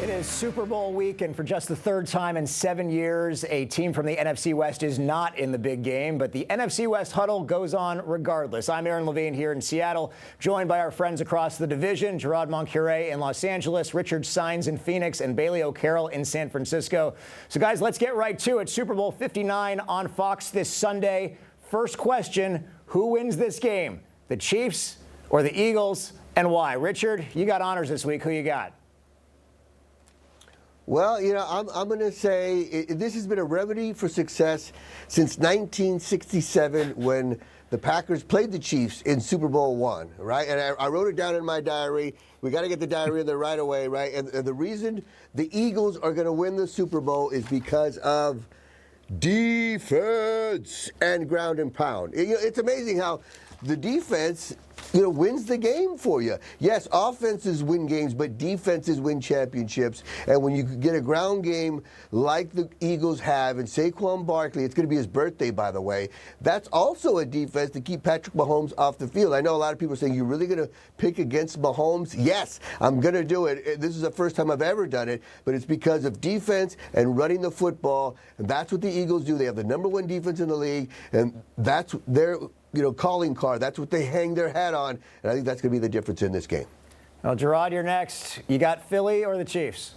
It is Super Bowl week, and for just the third time in 7 years, a team from the NFC West is not in the big game, but the NFC West Huddle goes on regardless. I'm Aaron Levine here in Seattle, joined by our friends across the division, Gerard Moncure in Los Angeles, Richard Sines in Phoenix, and Bailey O'Carroll in San Francisco. So, guys, let's get right to it. Super Bowl 59 on Fox this Sunday. First question, who wins this game? The Chiefs or the Eagles, and why? Richard, you got honors this week. Who you got? Well, I'm going to say this has been a remedy for success since 1967 when the Packers played the Chiefs in Super Bowl I, right? And I wrote it down in my diary. We got to get the diary in there right away, right? And the reason the Eagles are going to win the Super Bowl is because of defense and ground and pound. It's amazing how the defense wins the game for you. Yes, offenses win games, but defenses win championships. And when you get a ground game like the Eagles have, and Saquon Barkley, it's going to be his birthday, by the way, that's also a defense to keep Patrick Mahomes off the field. I know a lot of people are saying, you're really going to pick against Mahomes? Yes, I'm going to do it. This is the first time I've ever done it, but it's because of defense and running the football. And that's what the Eagles do. They have the number one defense in the league, and that's their calling card. That's what they hang their hat on, and I think that's going to be the difference in this game. Well, Gerard, you're next. You got Philly or the Chiefs?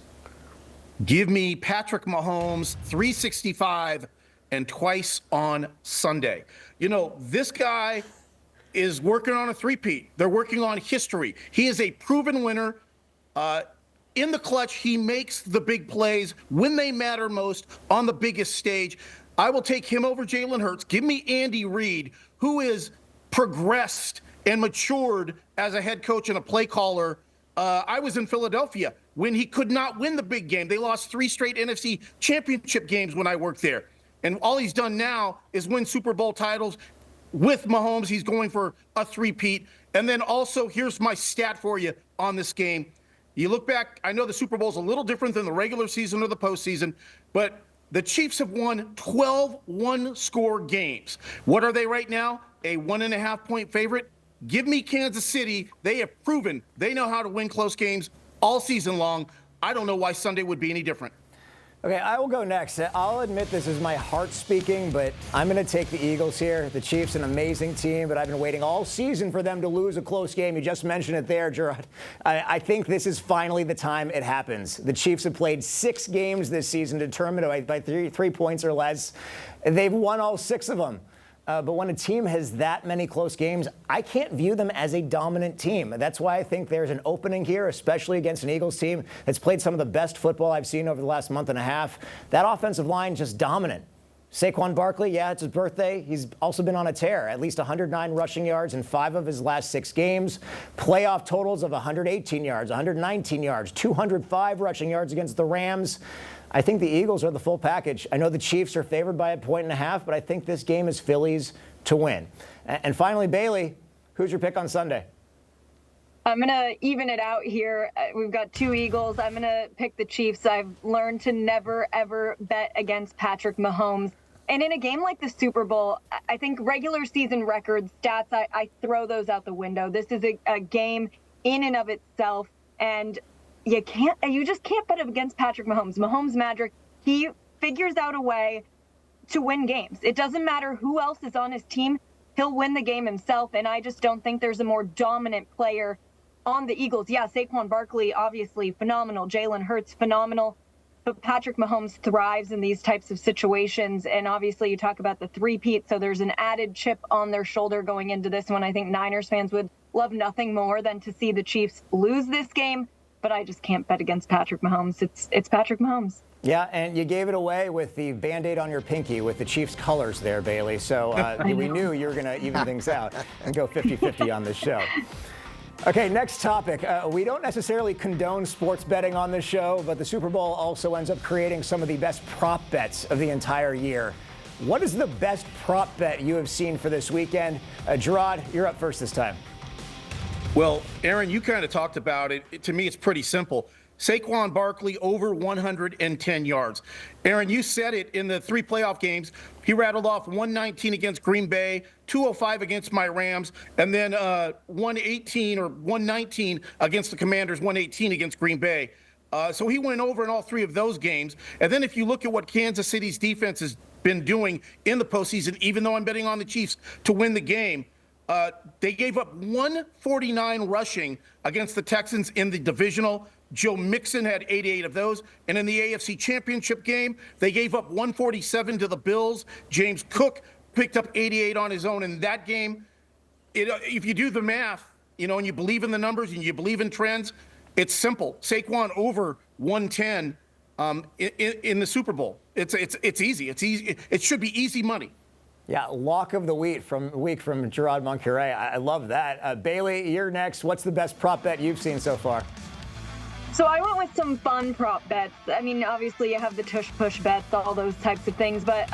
Give me Patrick Mahomes, 365, and twice on Sunday. This guy is working on a three-peat. They're working on history. He is a proven winner. In the clutch, he makes the big plays when they matter most on the biggest stage. I will take him over Jalen Hurts. Give me Andy Reid, who is progressed and matured as a head coach and a play caller. I was in Philadelphia when he could not win the big game. They lost 3 straight NFC championship games when I worked there. And all he's done now is win Super Bowl titles. With Mahomes, he's going for a three-peat. And then also, here's my stat for you on this game. You look back, I know the Super Bowl is a little different than the regular season or the postseason, but the Chiefs have won 12 one-score games. What are they right now? A 1.5-point favorite? Give me Kansas City. They have proven they know how to win close games all season long. I don't know why Sunday would be any different. Okay, I will go next. I'll admit this is my heart speaking, but I'm going to take the Eagles here. The Chiefs, an amazing team, but I've been waiting all season for them to lose a close game. You just mentioned it there, Gerard. I think this is finally the time it happens. The Chiefs have played 6 games this season determined by 3 points or less. They've won all 6 of them. But when a team has that many close games, I can't view them as a dominant team. That's why I think there's an opening here, especially against an Eagles team that's played some of the best football I've seen over the last month and a half. That offensive line just dominant. Saquon Barkley, yeah, it's his birthday. He's also been on a tear. At least 109 rushing yards in 5 of his last 6 games. Playoff totals of 118 yards, 119 yards, 205 rushing yards against the Rams. I think the Eagles are the full package. I know the Chiefs are favored by 1.5 points, but I think this game is Philly's to win. And finally, Bailey, who's your pick on Sunday? I'm going to even it out here. We've got 2 Eagles. I'm going to pick the Chiefs. I've learned to never, ever bet against Patrick Mahomes. And in a game like the Super Bowl, I think regular season records, stats, I throw those out the window. This is a game in and of itself. And you just can't bet against Patrick Mahomes. Mahomes magic. He figures out a way to win games. It doesn't matter who else is on his team. He'll win the game himself. And I just don't think there's a more dominant player on the Eagles. Yeah, Saquon Barkley, obviously phenomenal. Jalen Hurts, phenomenal. But Patrick Mahomes thrives in these types of situations. And obviously you talk about the three-peat. So there's an added chip on their shoulder going into this one. I think Niners fans would love nothing more than to see the Chiefs lose this game. But I just can't bet against Patrick Mahomes. It's Patrick Mahomes. Yeah, and you gave it away with the Band-Aid on your pinky with the Chiefs colors there, Bailey. So we knew you were going to even things out and go 50-50 on this show. Okay, next topic. We don't necessarily condone sports betting on this show, but the Super Bowl also ends up creating some of the best prop bets of the entire year. What is the best prop bet you have seen for this weekend? Gerard, you're up first this time. Well, Aaron, you kind of talked about it. To me, it's pretty simple. Saquon Barkley over 110 yards. Aaron, you said it in the 3 playoff games. He rattled off 119 against Green Bay, 205 against my Rams, and then 118 or 119 against the Commanders, 118 against Green Bay. So he went over in all 3 of those games. And then if you look at what Kansas City's defense has been doing in the postseason, even though I'm betting on the Chiefs to win the game, they gave up 149 rushing against the Texans in the divisional. Joe Mixon had 88 of those. And in the AFC Championship game, they gave up 147 to the Bills. James Cook picked up 88 on his own in that game. If you do the math, and you believe in the numbers and you believe in trends, it's simple. Saquon over 110 in the Super Bowl. It's easy. It's easy. It should be easy money. Yeah, lock of the week from Gerard Moncure. I love that. Bailey, you're next. What's the best prop bet you've seen so far? So I went with some fun prop bets. I mean, obviously you have the tush-push bets, all those types of things. But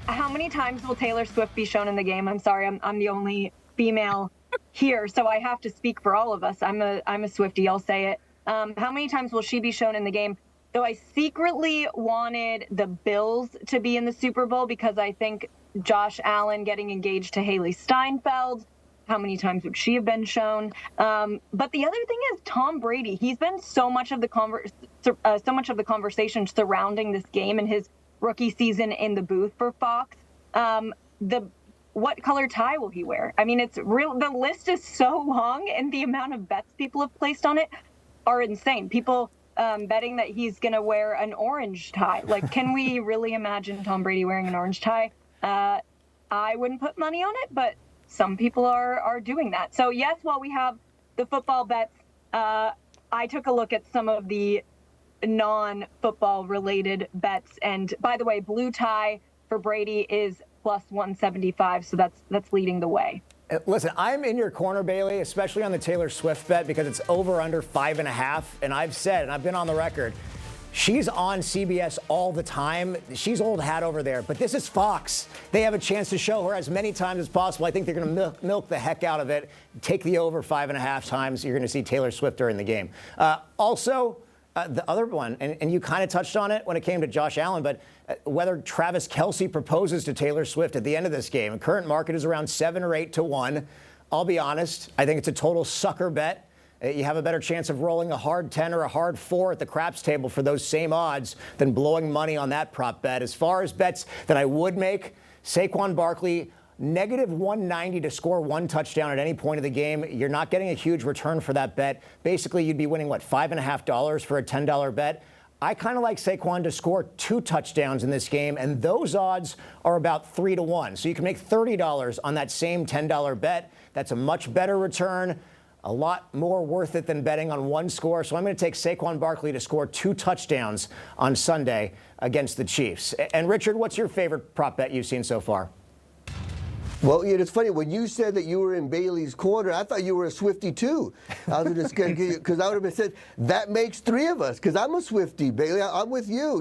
how many times will Taylor Swift be shown in the game? I'm sorry, I'm the only female here, so I have to speak for all of us. I'm a Swiftie, I'll say it. How many times will she be shown in the game? Though I secretly wanted the Bills to be in the Super Bowl because I think Josh Allen getting engaged to Haley Steinfeld, how many times would she have been shown? But the other thing is Tom Brady. He's been so much of the conversation surrounding this game in his rookie season in the booth for Fox. What color tie will he wear? I mean, it's real. The list is so long, and the amount of bets people have placed on it are insane. People betting that he's going to wear an orange tie. Like, can we really imagine Tom Brady wearing an orange tie? I wouldn't put money on it, but some people are doing that. So yes, while we have the football bets, I took a look at some of the non-football related bets. And by the way, blue tie for Brady is plus 175. So that's leading the way. Listen, I'm in your corner, Bailey, especially on the Taylor Swift bet because it's over under 5.5. And I've said, and I've been on the record, she's on CBS all the time. She's old hat over there, but this is Fox. They have a chance to show her as many times as possible. I think they're going to milk the heck out of it. Take the over 5.5 times. You're going to see Taylor Swift during the game. Also, the other one, and you kind of touched on it when it came to Josh Allen, but whether Travis Kelce proposes to Taylor Swift at the end of this game. The current market is around 7 or 8 to 1. I'll be honest, I think it's a total sucker bet. You have a better chance of rolling a hard 10 or a hard 4 at the craps table for those same odds than blowing money on that prop bet. As far as bets that I would make, Saquon Barkley, negative 190 to score 1 touchdown at any point of the game. You're not getting a huge return for that bet. Basically, you'd be winning, $5.50 for a $10 bet. I kind of like Saquon to score 2 touchdowns in this game, and those odds are about 3 to 1. So you can make $30 on that same $10 bet. That's a much better return. A lot more worth it than betting on 1 score. So I'm going to take Saquon Barkley to score 2 touchdowns on Sunday against the Chiefs. And Richard, what's your favorite prop bet you've seen so far? Well, it's funny. When you said that you were in Bailey's corner, I thought you were a Swiftie too. I was just going to, because I would have said, that makes 3 of us, because I'm a Swiftie, Bailey. I'm with you.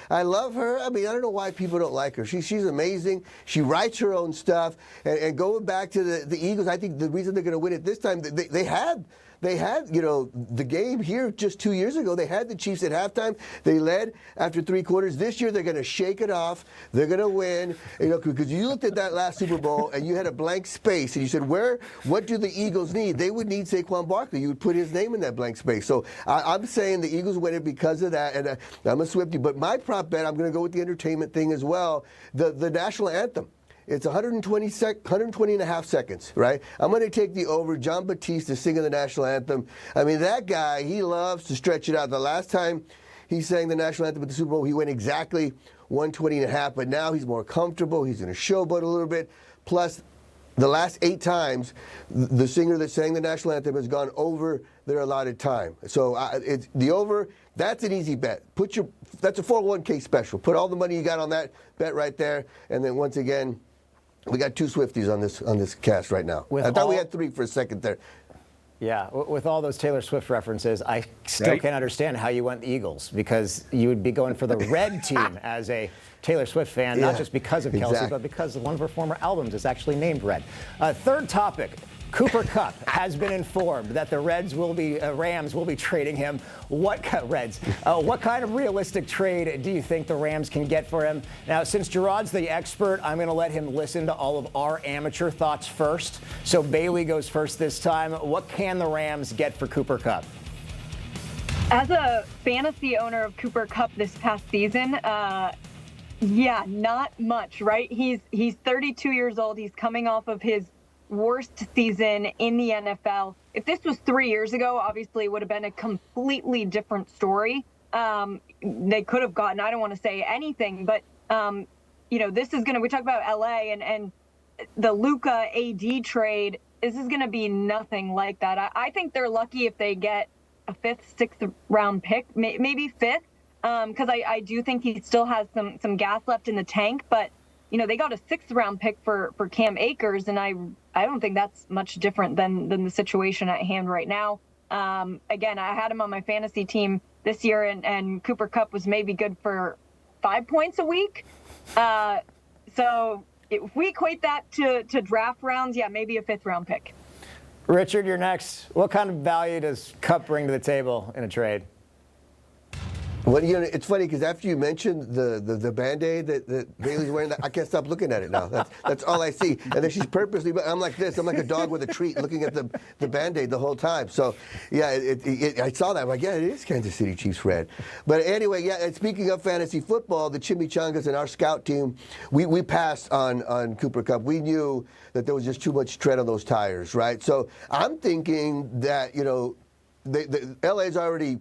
I love her. I mean, I don't know why people don't like her. She's amazing. She writes her own stuff. And going back to the Eagles, I think the reason they're going to win it this time, they had the game here just 2 years ago. They had the Chiefs at halftime. They led after 3 quarters. This year, they're going to shake it off. They're going to win. Because you looked at that last Super Bowl and you had a blank space and you said, what do the Eagles need? They would need Saquon Barkley. You would put his name in that blank space. So I'm saying the Eagles win it because of that. And I'm a Swiftie. But my prop bet, I'm going to go with the entertainment thing as well. The national anthem. It's 120 and a half seconds, right? I'm going to take the over. John Batista singing the national anthem. I mean, that guy, he loves to stretch it out. The last time he sang the national anthem at the Super Bowl, he went exactly 120 and a half, but now he's more comfortable. He's going to showboat a little bit. Plus, the last 8 times, the singer that sang the national anthem has gone over their allotted time. So it's the over. That's an easy bet. That's a 401k special. Put all the money you got on that bet right there, and then once again, we got 2 Swifties on this cast right now. I thought we had 3 for a second there. Yeah, with all those Taylor Swift references, I still can't understand how you went the Eagles, because you would be going for the red team as a Taylor Swift fan, not just because of Kelce, but because one of her former albums is actually named Red. Third topic. Cooper Kupp has been informed that the Rams will be trading him. What kind of realistic trade do you think the Rams can get for him? Now, since Gerard's the expert, I'm going to let him listen to all of our amateur thoughts first. So Bailey goes first this time. What can the Rams get for Cooper Kupp? As a fantasy owner of Cooper Kupp this past season, yeah, not much, right? He's 32 years old. He's coming off of his worst season in the NFL. If this was 3 years ago, obviously it would have been a completely different story. They could have gotten, I don't want to say anything, but, this is going to, we talk about LA and the Luka AD trade. This is going to be nothing like that. I think they're lucky if they get a 5th, 6th round pick, maybe 5th, because I do think he still has some gas left in the tank. But, they got a 6th round pick for Cam Akers, and I don't think that's much different than the situation at hand right now. Again, I had him on my fantasy team this year, and Cooper Kupp was maybe good for 5 points a week. So if we equate that to draft rounds, yeah, maybe a 5th round pick. Richard, you're next. What kind of value does Kupp bring to the table in a trade? Well, it's funny because after you mentioned the Band-Aid that Bailey's wearing, I can't stop looking at it now. That's all I see. And then she's purposely, but I'm like this. I'm like a dog with a treat looking at the Band-Aid the whole time. So, yeah, I saw that. I'm like, yeah, it is Kansas City Chiefs red. But anyway, yeah, and speaking of fantasy football, the Chimichangas and our scout team, we passed on Cooper Kupp. We knew that there was just too much tread on those tires, right? So I'm thinking that, LA's already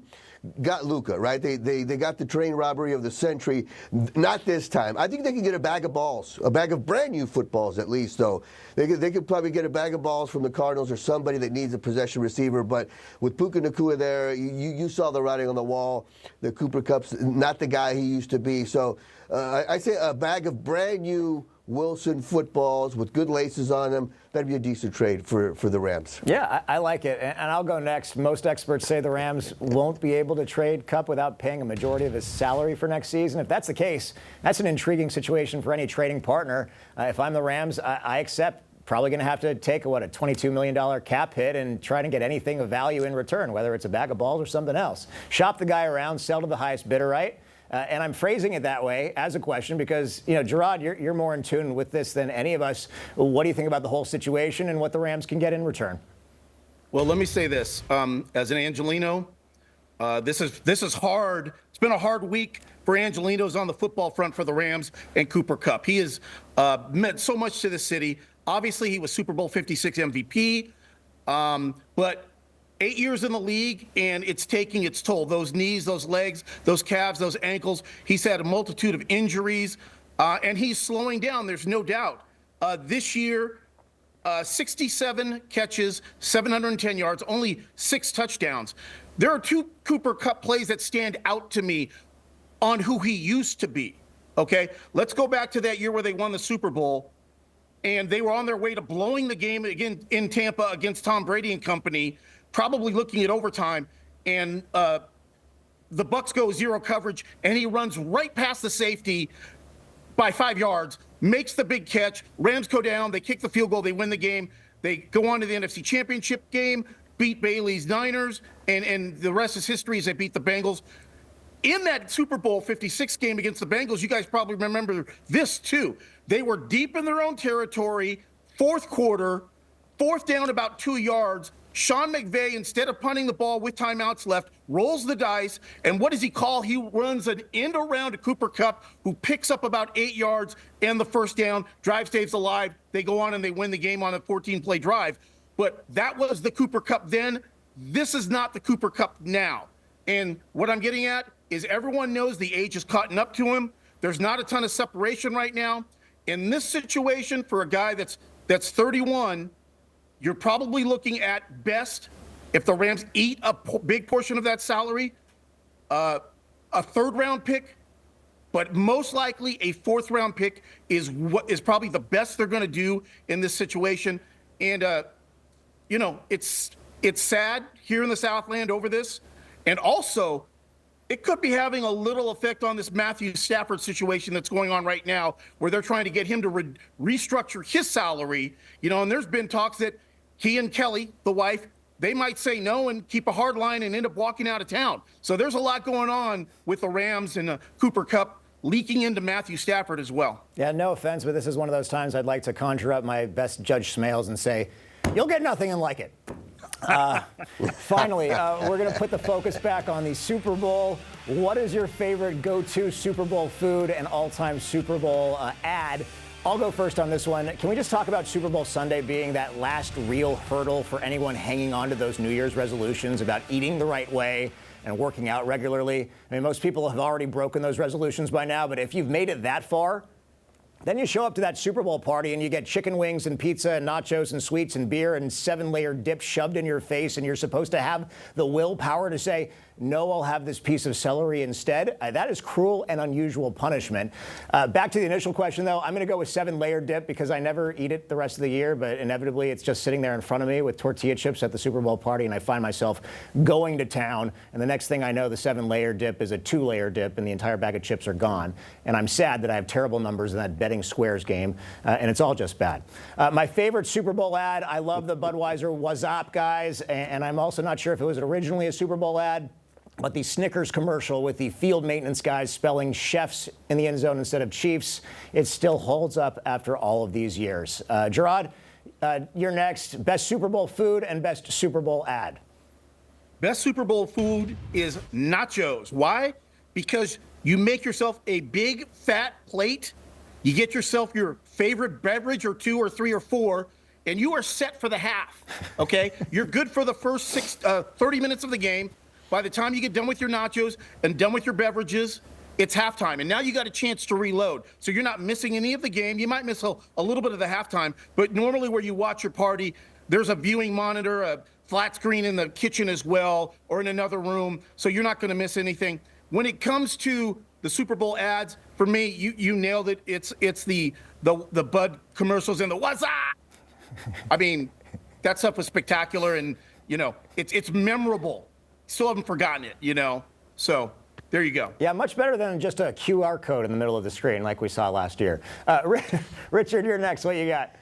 got Luka, right? They got the train robbery of the century. Not this time. I think they can get a bag of balls, a bag of brand new footballs at least, though. They could probably get a bag of balls from the Cardinals or somebody that needs a possession receiver. But with Puka Nacua there, you saw the writing on the wall. The Cooper Kupp's not the guy he used to be. So I say a bag of brand new Wilson footballs with good laces on them. That'd be a decent trade for the Rams. Yeah, I like it. And I'll go next. Most experts say the Rams won't be able to trade Kupp without paying a majority of his salary for next season. If that's the case, that's an intriguing situation for any trading partner. If I'm the Rams, I accept. Probably going to have to take a $22 million cap hit and try to get anything of value in return, whether it's a bag of balls or something else. Shop the guy around, sell to the highest bidder, right? And I'm phrasing it that way as a question because, Gerard, you're more in tune with this than any of us. What do you think about the whole situation and what the Rams can get in return? Well, let me say this. As an Angelino, this is hard. It's been a hard week for Angelinos on the football front for the Rams and Cooper Kupp. He has meant so much to the city. Obviously, he was Super Bowl 56 MVP, but 8 years in the league, and it's taking its toll. Those knees, those legs, those calves, those ankles. He's had a multitude of injuries, and he's slowing down. There's no doubt. This year, 67 catches, 710 yards, only 6 touchdowns. There are 2 Cooper Kupp plays that stand out to me on who he used to be. Okay, let's go back to that year where they won the Super Bowl, and they were on their way to blowing the game again in Tampa against Tom Brady and company, probably looking at overtime, and the Bucs go 0 coverage, and he runs right past the safety by 5 yards, makes the big catch. Rams go down, they kick the field goal, they win the game. They go on to the NFC Championship game, beat Bailey's Niners, and the rest is history as they beat the Bengals. In that Super Bowl 56 game against the Bengals, you guys probably remember this too. They were deep in their own territory, 4th quarter, 4th down about 2 yards. Sean McVay, instead of punting the ball with timeouts left, rolls the dice, and what does he call? He runs an end around to Cooper Kupp, who picks up about 8 yards and the first down. Drive stays alive. They go on and they win the game on a 14-play drive. But that was the Cooper Kupp then. This is not the Cooper Kupp now. And what I'm getting at is everyone knows the age is caught up to him. There's not a ton of separation right now. In this situation, for a guy that's 31, you're probably looking at best, if the Rams eat a big portion of that salary, a 3rd round pick, but most likely a 4th round pick is what is probably the best they're going to do in this situation. And it's sad here in the Southland over this, and also it could be having a little effect on this Matthew Stafford situation that's going on right now, where they're trying to get him to restructure his salary. And there's been talks that he and Kelly, the wife, they might say no and keep a hard line and end up walking out of town. So there's a lot going on with the Rams and Cooper Kupp leaking into Matthew Stafford as well. Yeah, no offense, but this is one of those times I'd like to conjure up my best Judge Smales and say, you'll get nothing and like it. Finally, we're going to put the focus back on the Super Bowl. What is your favorite go-to Super Bowl food and all-time Super Bowl ad? I'll go first on this one. Can we just talk about Super Bowl Sunday being that last real hurdle for anyone hanging on to those New Year's resolutions about eating the right way and working out regularly? I mean, most people have already broken those resolutions by now, but if you've made it that far, then you show up to that Super Bowl party and you get chicken wings and pizza and nachos and sweets and beer and 7-layer dip shoved in your face, and you're supposed to have the willpower to say, no, I'll have this piece of celery instead. That is cruel and unusual punishment. Back to the initial question, though, I'm going to go with 7-layer dip because I never eat it the rest of the year, but inevitably it's just sitting there in front of me with tortilla chips at the Super Bowl party, and I find myself going to town, and the next thing I know, the 7-layer dip is a 2-layer dip, and the entire bag of chips are gone. And I'm sad that I have terrible numbers in that betting squares game, and it's all just bad. My favorite Super Bowl ad, I love the Budweiser What's Up, guys, and I'm also not sure if it was originally a Super Bowl ad, but the Snickers commercial with the field maintenance guys spelling chefs in the end zone instead of Chiefs, it still holds up after all of these years. Gerard, you're next. Best Super Bowl food and best Super Bowl ad. Best Super Bowl food is nachos. Why? Because you make yourself a big fat plate, you get yourself your favorite beverage or 2 or 3 or 4, and you are set for the half, okay? You're good for the first 30 minutes of the game. By the time you get done with your nachos and done with your beverages, it's halftime. And now you got a chance to reload. So you're not missing any of the game. You might miss a little bit of the halftime, but normally where you watch your party, there's a viewing monitor, a flat screen in the kitchen as well, or in another room. So you're not going to miss anything. When it comes to the Super Bowl ads, for me, you nailed it. It's the Bud commercials and the what's up? I mean, that stuff was spectacular, and it's memorable. Still haven't forgotten it, So there you go. Yeah, much better than just a QR code in the middle of the screen like we saw last year. Richard, you're next. What you got?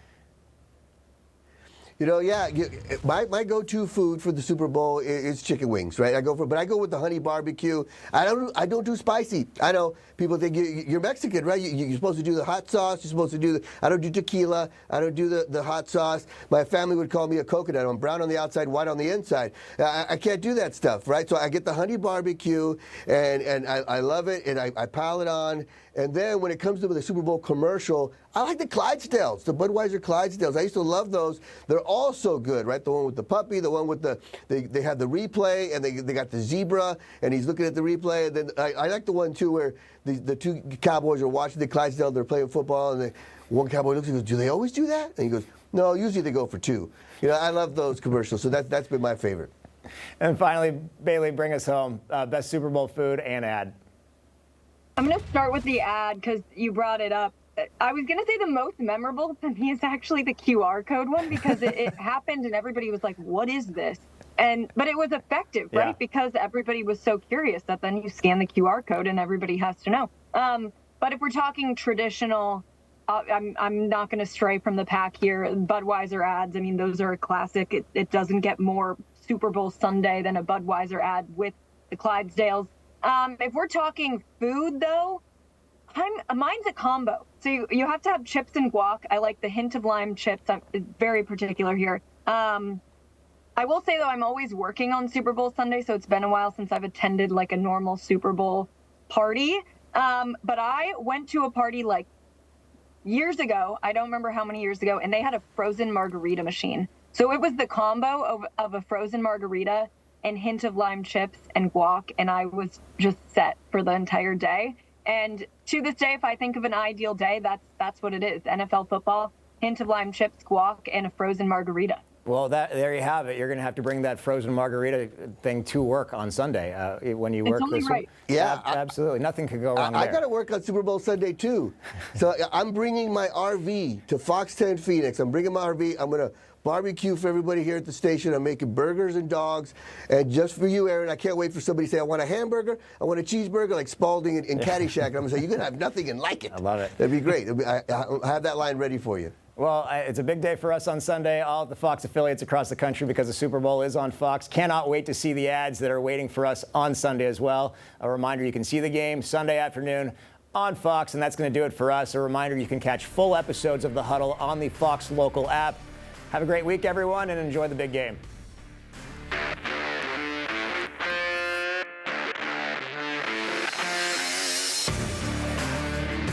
My go-to food for the Super Bowl is chicken wings, right? But I go with the honey barbecue. I don't do spicy. I know people think you're Mexican, right? You're supposed to do the hot sauce. You're supposed to do I don't do tequila. I don't do the hot sauce. My family would call me a coconut. I'm brown on the outside, white on the inside. I can't do that stuff, right? So I get the honey barbecue, and I love it, and I pile it on. And then when it comes to the Super Bowl commercial, I like the Clydesdales, the Budweiser Clydesdales. I used to love those. They're all so good, right? The one with the puppy, the one with they have the replay, and they got the zebra, and he's looking at the replay. And then I like the one, too, where the 2 Cowboys are watching the Clydesdale. They're playing football, and one Cowboy looks and goes, do they always do that? And he goes, no, usually they go for 2. I love those commercials, so that's been my favorite. And finally, Bailey, bring us home. Best Super Bowl food and ad. I'm going to start with the ad because you brought it up. I was going to say the most memorable to me is actually the QR code one because it happened and everybody was like, what is this? But it was effective, right? Yeah. Because everybody was so curious that then you scan the QR code and everybody has to know. But if we're talking traditional, I'm not going to stray from the pack here. Budweiser ads, I mean, those are a classic. It doesn't get more Super Bowl Sunday than a Budweiser ad with the Clydesdales. If we're talking food, though, mine's a combo. So you have to have chips and guac. I like the hint of lime chips. I'm very particular here. I will say, though, I'm always working on Super Bowl Sunday, so it's been a while since I've attended like a normal Super Bowl party. But I went to a party like years ago. I don't remember how many years ago, and they had a frozen margarita machine. So it was the combo of a frozen margarita and hint of lime chips and guac, and I was just set for the entire day. And to this day, if I think of an ideal day, that's what it is. NFL football, hint of lime chips, guac, and a frozen margarita. Well, there you have it. You're going to have to bring that frozen margarita thing to work on Sunday when you work. It's only right. Yeah, absolutely. Nothing could go wrong there. I got to work on Super Bowl Sunday, too. So I'm bringing my RV to Fox 10 Phoenix. I'm bringing my RV. I'm going to barbecue for everybody here at the station. I'm making burgers and dogs. And just for you, Aaron, I can't wait for somebody to say, I want a hamburger, I want a cheeseburger, like Spalding in Caddyshack. And I'm going to say, you're going to have nothing and like it. I love it. That'd be great. I have that line ready for you. Well, it's a big day for us on Sunday. All of the Fox affiliates across the country because the Super Bowl is on Fox. Cannot wait to see the ads that are waiting for us on Sunday as well. A reminder, you can see the game Sunday afternoon on Fox, and that's going to do it for us. A reminder, you can catch full episodes of The Huddle on the Fox local app. Have a great week, everyone, and enjoy the big game.